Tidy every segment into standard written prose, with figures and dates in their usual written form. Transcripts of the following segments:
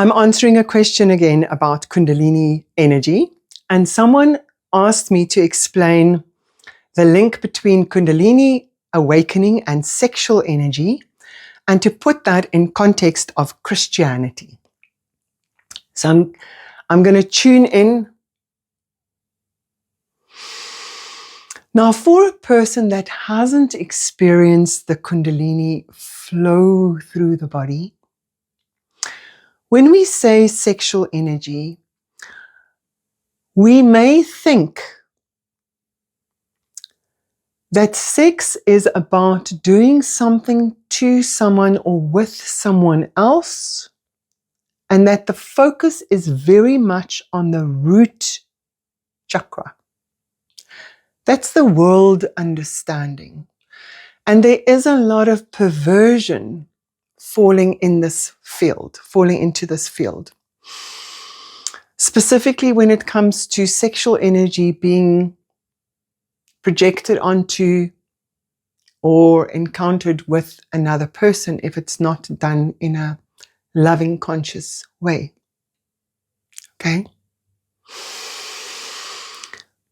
I'm answering a question again about Kundalini energy, and someone asked me to explain the link between Kundalini awakening and sexual energy, and to put that in context of Christianity. So I'm going to tune in. Now, for a person that hasn't experienced the Kundalini flow through the body, when we say sexual energy, we may think that sex is about doing something to someone or with someone else, and that the focus is very much on the root chakra. That's the world understanding. And there is a lot of perversion falling into this field. Specifically when it comes to sexual energy being projected onto or encountered with another person if it's not done in a loving, conscious way. Okay?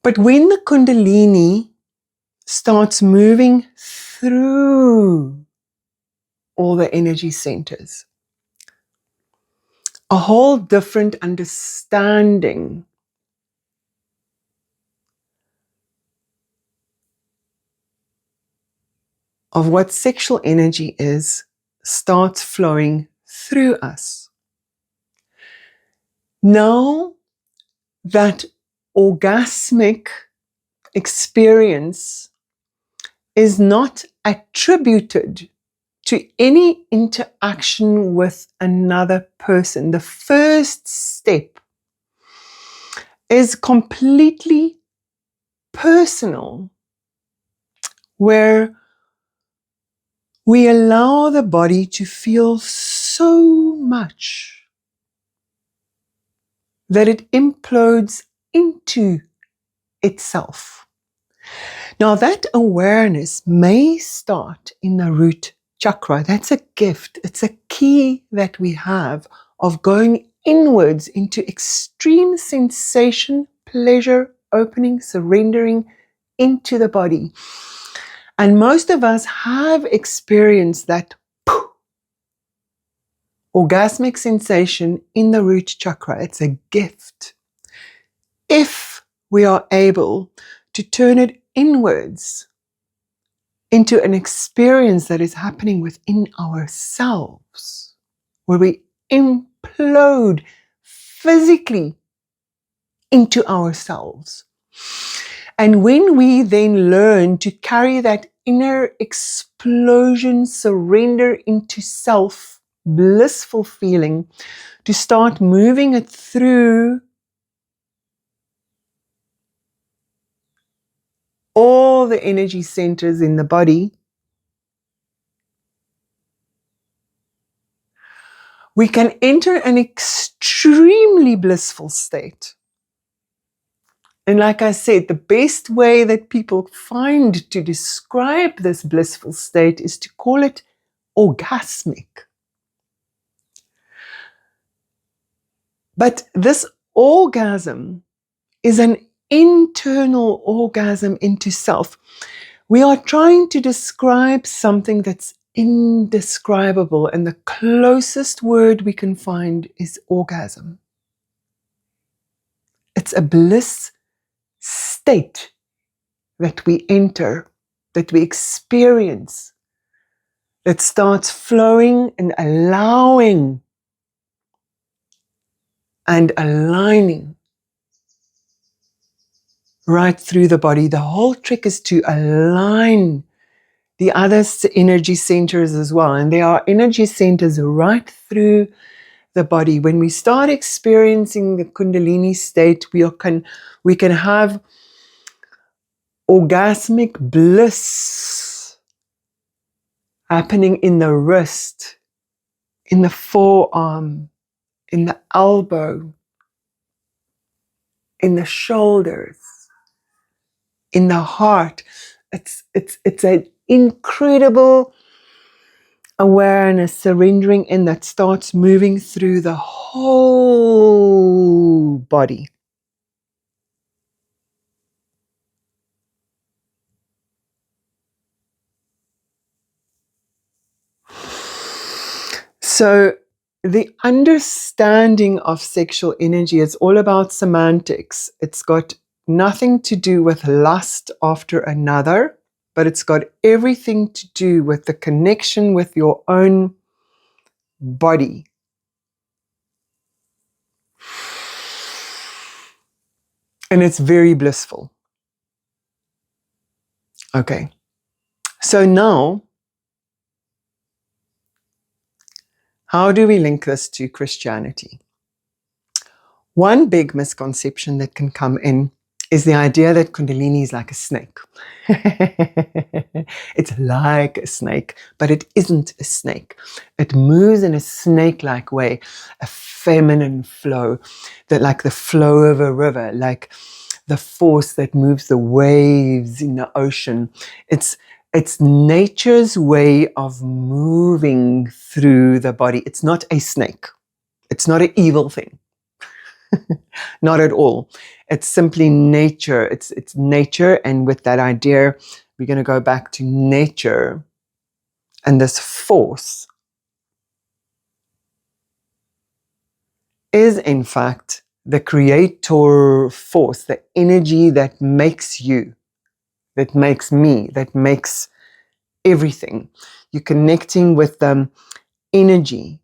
But when the Kundalini starts moving through all the energy centers, a whole different understanding of what sexual energy is starts flowing through us. Now that orgasmic experience is not attributed to any interaction with another person. The first step is completely personal, where we allow the body to feel so much that it implodes into itself. Now, that awareness may start in the root chakra. That's a gift. It's a key that we have of going inwards into extreme sensation, pleasure, opening, surrendering into the body. And most of us have experienced that orgasmic sensation in the root chakra. It's a gift. If we are able to turn it inwards into an experience that is happening within ourselves, where we implode physically into ourselves. And when we then learn to carry that inner explosion, surrender into self, blissful feeling, to start moving it through all the energy centers in the body, we can enter an extremely blissful state. And like I said, the best way that people find to describe this blissful state is to call it orgasmic. But this orgasm is an internal orgasm into self. We are trying to describe something that's indescribable, and the closest word we can find is orgasm. It's a bliss state that we enter, that we experience, that starts flowing and allowing and aligning right through the body. The whole trick is to align the other energy centers as well. And there are energy centers right through the body. When we start experiencing the Kundalini state, we can have orgasmic bliss happening in the wrist, in the forearm, in the elbow, in the shoulders, in the heart. It's an incredible awareness, surrendering in, that starts moving through the whole body. So the understanding of sexual energy is all about semantics. It's got nothing to do with lust after another, but it's got everything to do with the connection with your own body. And it's very blissful. Okay. So now, how do we link this to Christianity? One big misconception that can come in is the idea that Kundalini is like a snake. It's like a snake, but it isn't a snake. It moves in a snake-like way, a feminine flow, that like the flow of a river, like the force that moves the waves in the ocean. It's nature's way of moving through the body. It's not a snake. It's not an evil thing. Not at all. It's simply nature. It's nature, and with that idea, we're going to go back to nature, and this force is in fact the creator force, the energy that makes you, that makes me, that makes everything. You're connecting with the energy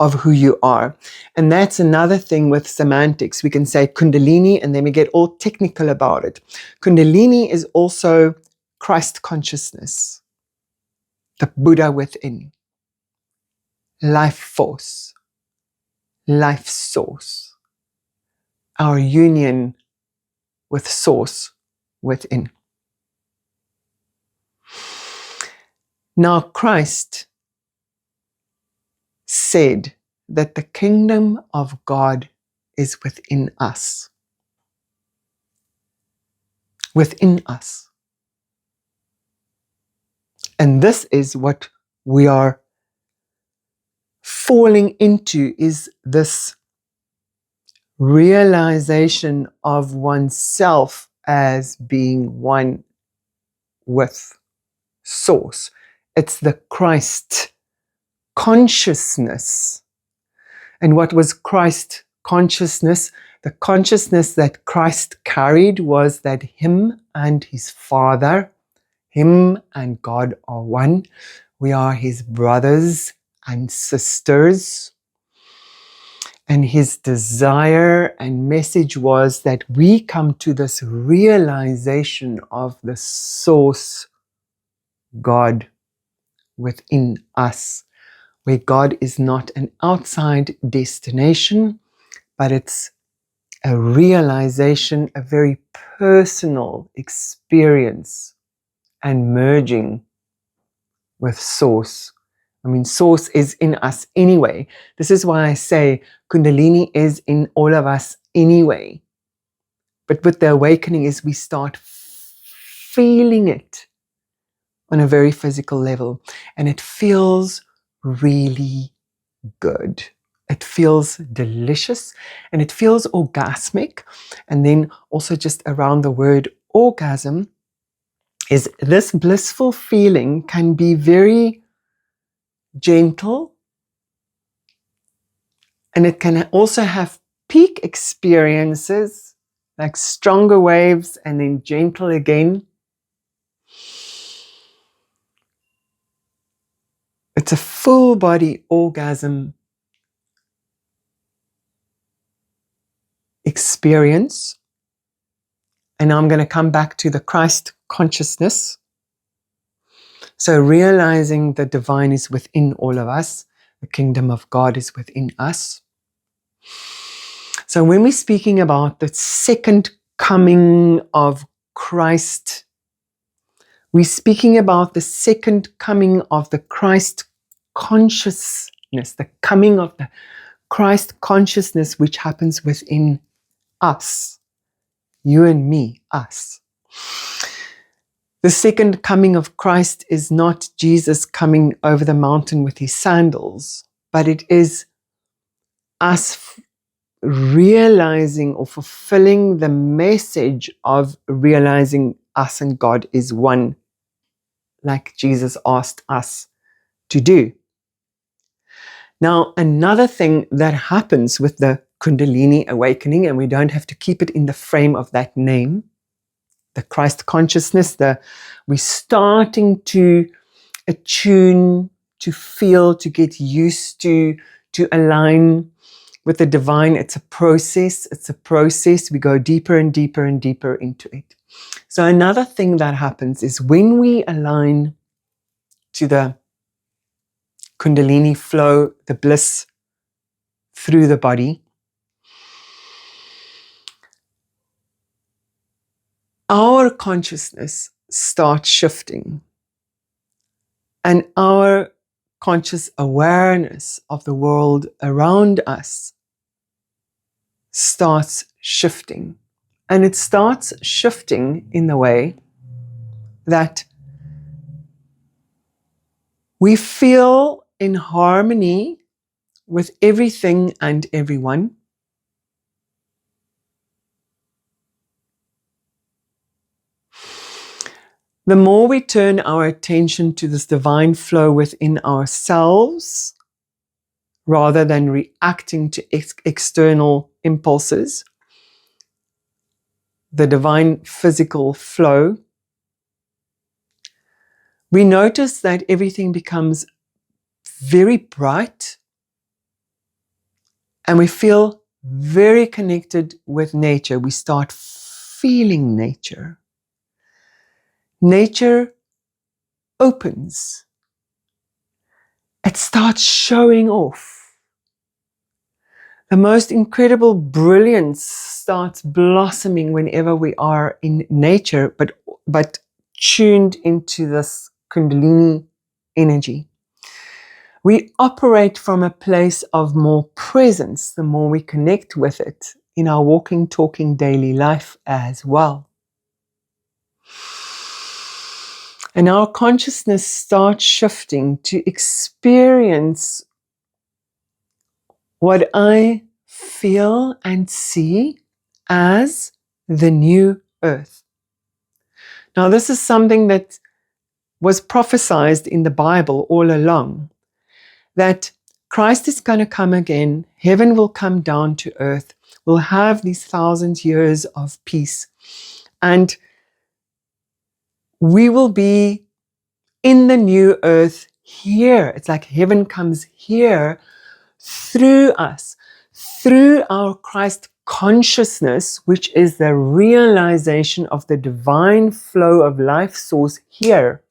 of who you are. And that's another thing with semantics. We can say Kundalini and then we get all technical about it. Kundalini is also Christ consciousness, the Buddha within, life force, life source, our union with source within. Now Christ said that the kingdom of God is within us. Within us. And this is what we are falling into, is this realization of oneself as being one with Source. It's the Christ consciousness. And what was Christ consciousness? The consciousness that Christ carried was that him and his Father, him and God are one. We are his brothers and sisters. And his desire and message was that we come to this realization of the source God within us, where God is not an outside destination, but it's a realization, a very personal experience and merging with Source. I mean, Source is in us anyway. This is why I say Kundalini is in all of us anyway. But with the awakening is we start feeling it on a very physical level. And it feels really good. It feels delicious and it feels orgasmic. And then also just around the word orgasm is this blissful feeling can be very gentle, and it can also have peak experiences like stronger waves and then gentle again. It's a full body orgasm experience. And now I'm going to come back to the Christ consciousness. So realizing the divine is within all of us. The kingdom of God is within us. So when we're speaking about the second coming of Christ, we're speaking about the second coming of the Christ consciousness, the coming of the Christ consciousness, which happens within us. You and me, us. The second coming of Christ is not Jesus coming over the mountain with his sandals, but it is us realizing or fulfilling the message of realizing us and God is one, like Jesus asked us to do. Now, another thing that happens with the Kundalini awakening, and we don't have to keep it in the frame of that name, the Christ consciousness, we're starting to attune, to feel, to get used to align with the divine. It's a process. We go deeper and deeper and deeper into it. So another thing that happens is when we align to the Kundalini flow, the bliss through the body, our consciousness starts shifting, and our conscious awareness of the world around us starts shifting. And it starts shifting in the way that we feel in harmony with everything and everyone. The more we turn our attention to this divine flow within ourselves, rather than reacting to external impulses, the divine physical flow, we notice that everything becomes very bright and we feel very connected with nature. We start feeling nature. Nature opens. It starts showing off. The most incredible brilliance starts blossoming whenever we are in nature, but tuned into this Kundalini energy. We operate from a place of more presence the more we connect with it in our walking, talking daily life as well. And our consciousness starts shifting to experience what I feel and see as the new earth. Now, this is something that was prophesied in the Bible all along, that Christ is going to come again, heaven will come down to earth, we'll have these 1,000 years of peace, and we will be in the new earth here. It's like heaven comes here through us, through our Christ consciousness, which is the realization of the divine flow of life source here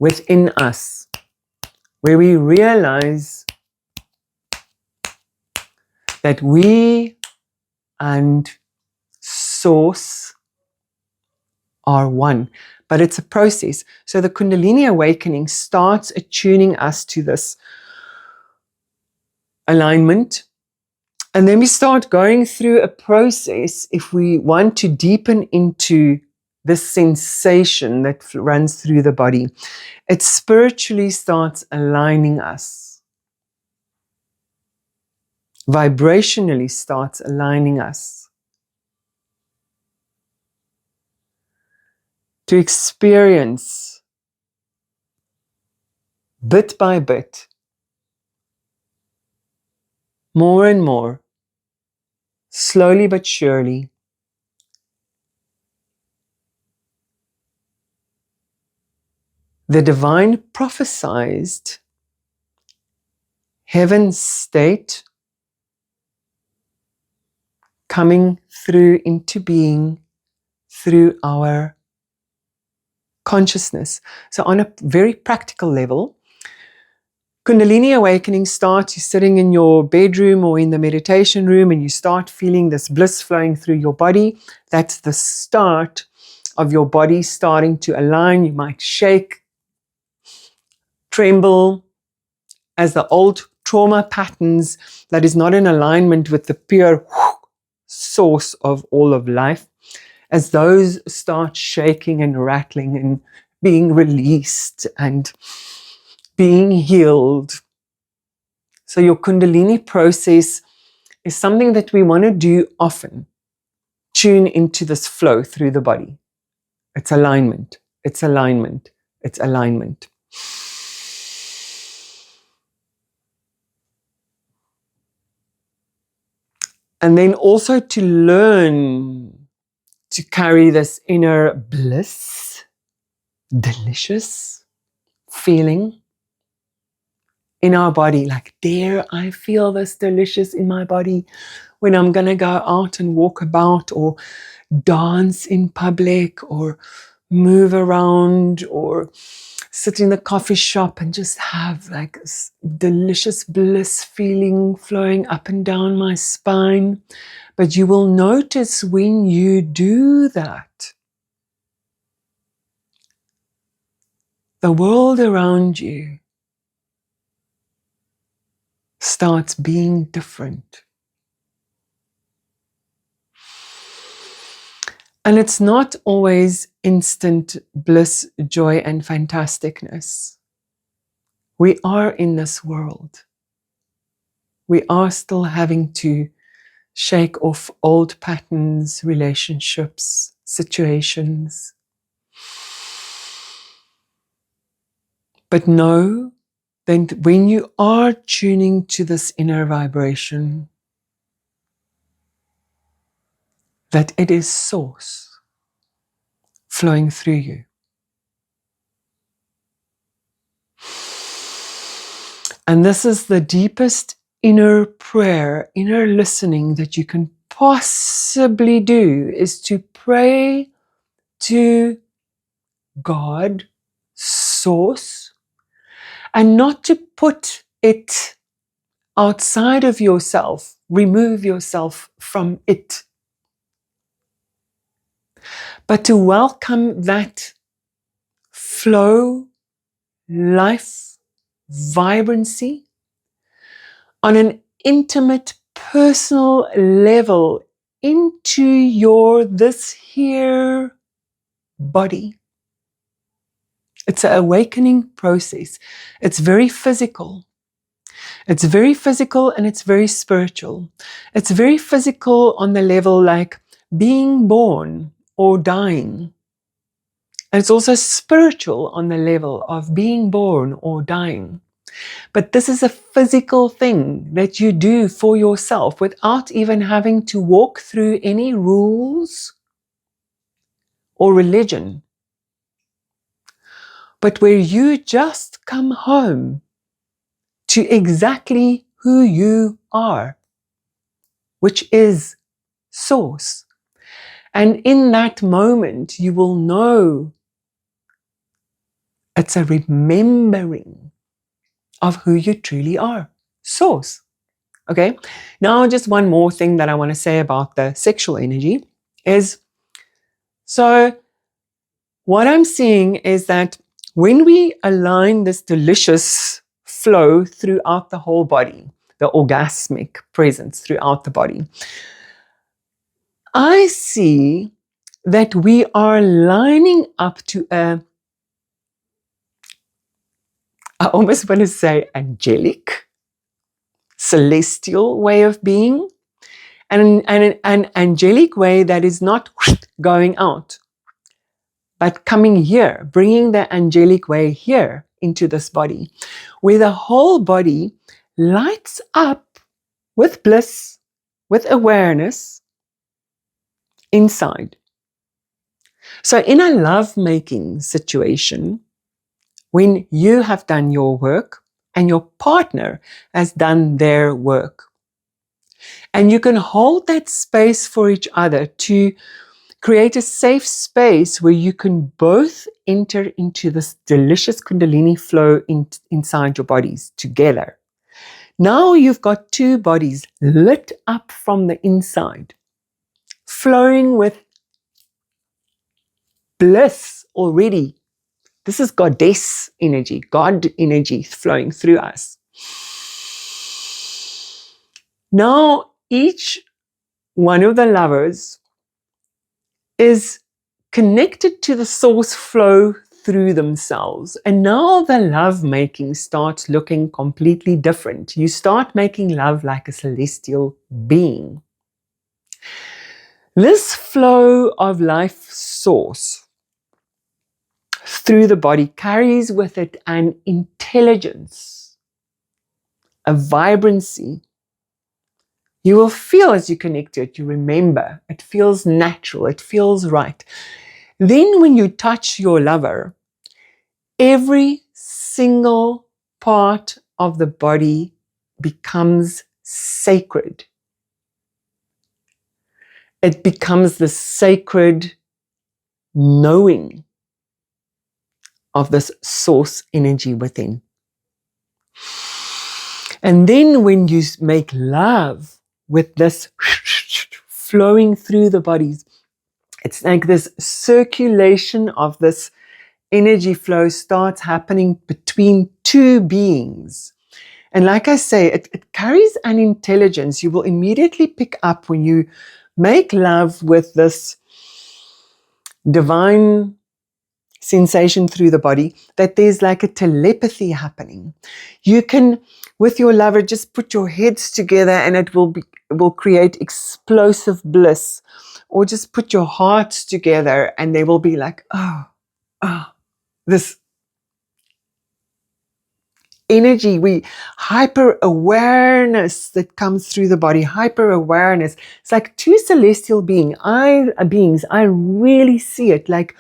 within us, where we realize that we and source are one. But it's a process. So the Kundalini awakening starts attuning us to this alignment. And then we start going through a process if we want to deepen into this sensation that runs through the body. It spiritually starts aligning us. Vibrationally starts aligning us to experience bit by bit, more and more, slowly but surely, the divine prophesied heaven's state coming through into being through our consciousness. So on a very practical level, Kundalini awakening starts, you're sitting in your bedroom or in the meditation room and you start feeling this bliss flowing through your body. That's the start of your body starting to align. You might shake, tremble, as the old trauma patterns that is not in alignment with the pure source of all of life. as those start shaking and rattling and being released and being healed. So your Kundalini process is something that we want to do often. Tune into this flow through the body. It's alignment. It's alignment. It's alignment. And then also to learn to carry this inner bliss, delicious feeling in our body. Like, there, I feel this delicious in my body when I'm going to go out and walk about or dance in public or move around or sit in the coffee shop and just have like this delicious bliss feeling flowing up and down my spine. But you will notice when you do that, the world around you starts being different. And it's not always instant bliss, joy, and fantasticness. We are in this world. We are still having to shake off old patterns, relationships, situations. But know that when you are tuning to this inner vibration, that it is source flowing through you. And this is the deepest inner prayer, inner listening that you can possibly do, is to pray to God, source, and not to put it outside of yourself, remove yourself from it, but to welcome that flow, life, vibrancy on an intimate, personal level into your this here body. It's an awakening process. It's very physical. It's very physical and it's very spiritual. It's very physical on the level like being born or dying. And it's also spiritual on the level of being born or dying. But this is a physical thing that you do for yourself without even having to walk through any rules or religion. But where you just come home to exactly who you are, which is source. And in that moment, you will know it's a remembering of who you truly are, source. Okay, now just one more thing that I want to say about the sexual energy is, so what I'm seeing is that when we align this delicious flow throughout the whole body, the orgasmic presence throughout the body, I see that we are lining up to I almost want to say angelic, celestial way of being, and an angelic way that is not going out, but coming here, bringing the angelic way here into this body, where the whole body lights up with bliss, with awareness inside. So in a lovemaking situation, when you have done your work and your partner has done their work, and you can hold that space for each other to create a safe space where you can both enter into this delicious Kundalini flow inside your bodies together. Now you've got two bodies lit up from the inside, flowing with bliss already. This is goddess energy, God energy flowing through us. Now, each one of the lovers is connected to the source flow through themselves. And now the lovemaking starts looking completely different. You start making love like a celestial being. This flow of life source through the body carries with it an intelligence, a vibrancy. You will feel as you connect to it, you remember, it feels natural, it feels right. Then when you touch your lover, every single part of the body becomes sacred. It becomes the sacred knowing of this source energy within. And then when you make love with this flowing through the bodies, it's like this circulation of this energy flow starts happening between two beings. And like I say, it carries an intelligence. You will immediately pick up when you make love with this divine sensation through the body, that there's like a telepathy happening. You can, with your lover, just put your heads together and it will create explosive bliss. Or just put your hearts together and they will be like, oh, this energy, hyper awareness that comes through the body, hyper awareness. It's like two celestial beings. I really see it like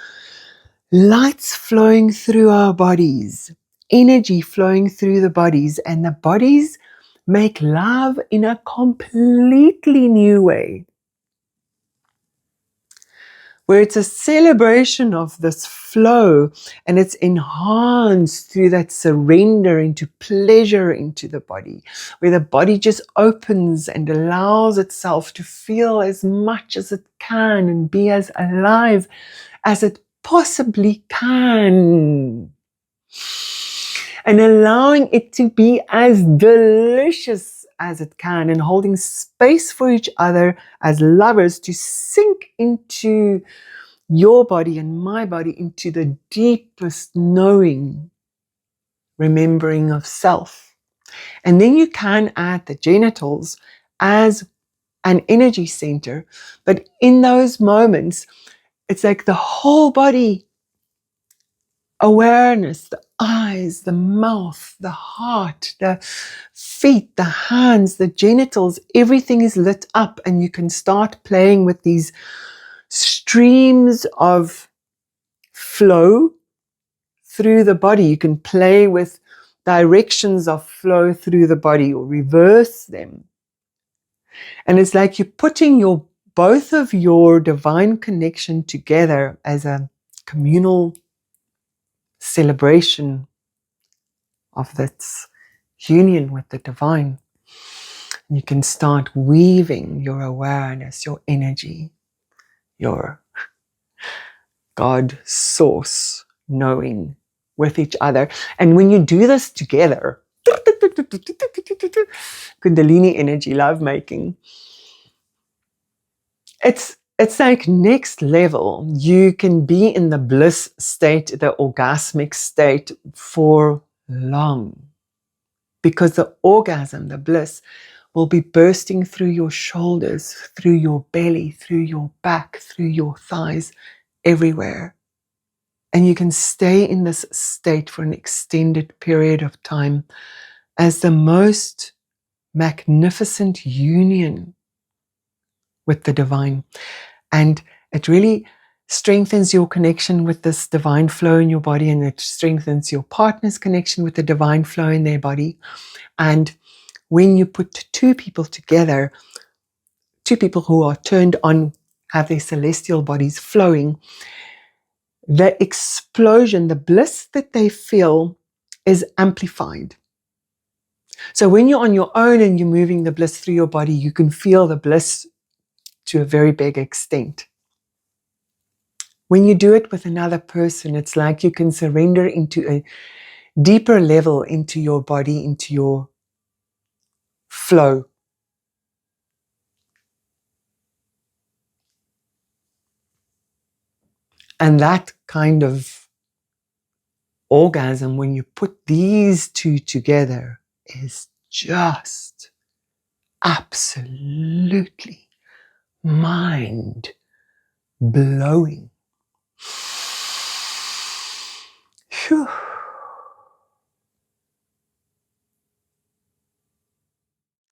lights flowing through our bodies, energy flowing through the bodies, and the bodies make love in a completely new way, where it's a celebration of this flow and it's enhanced through that surrender into pleasure into the body, where the body just opens and allows itself to feel as much as it can and be as alive as it possibly can. And allowing it to be as delicious as it can, and holding space for each other as lovers to sink into your body and my body, into the deepest knowing, remembering of self. And then you can add the genitals as an energy center, but in those moments, it's like the whole body awareness, the eyes, the mouth, the heart, the feet, the hands, the genitals, everything is lit up, and you can start playing with these streams of flow through the body. You can play with directions of flow through the body or reverse them. And it's like you're putting both of your divine connection together as a communal celebration of this union with the divine. You can start weaving your awareness, your energy, your God source knowing with each other. And when you do this together, Kundalini energy, lovemaking, it's like next level. You can be in the bliss state, the orgasmic state, for long. Because the orgasm, the bliss, will be bursting through your shoulders, through your belly, through your back, through your thighs, everywhere. And you can stay in this state for an extended period of time as the most magnificent union with the divine. And it really strengthens your connection with this divine flow in your body, and it strengthens your partner's connection with the divine flow in their body. And when you put two people together, two people who are turned on, have their celestial bodies flowing, the explosion, the bliss that they feel is amplified. So when you're on your own and you're moving the bliss through your body, you can feel the bliss to a very big extent. When you do it with another person, it's like you can surrender into a deeper level into your body, into your flow. And that kind of orgasm, when you put these two together, is just absolutely mind-blowing. Phew.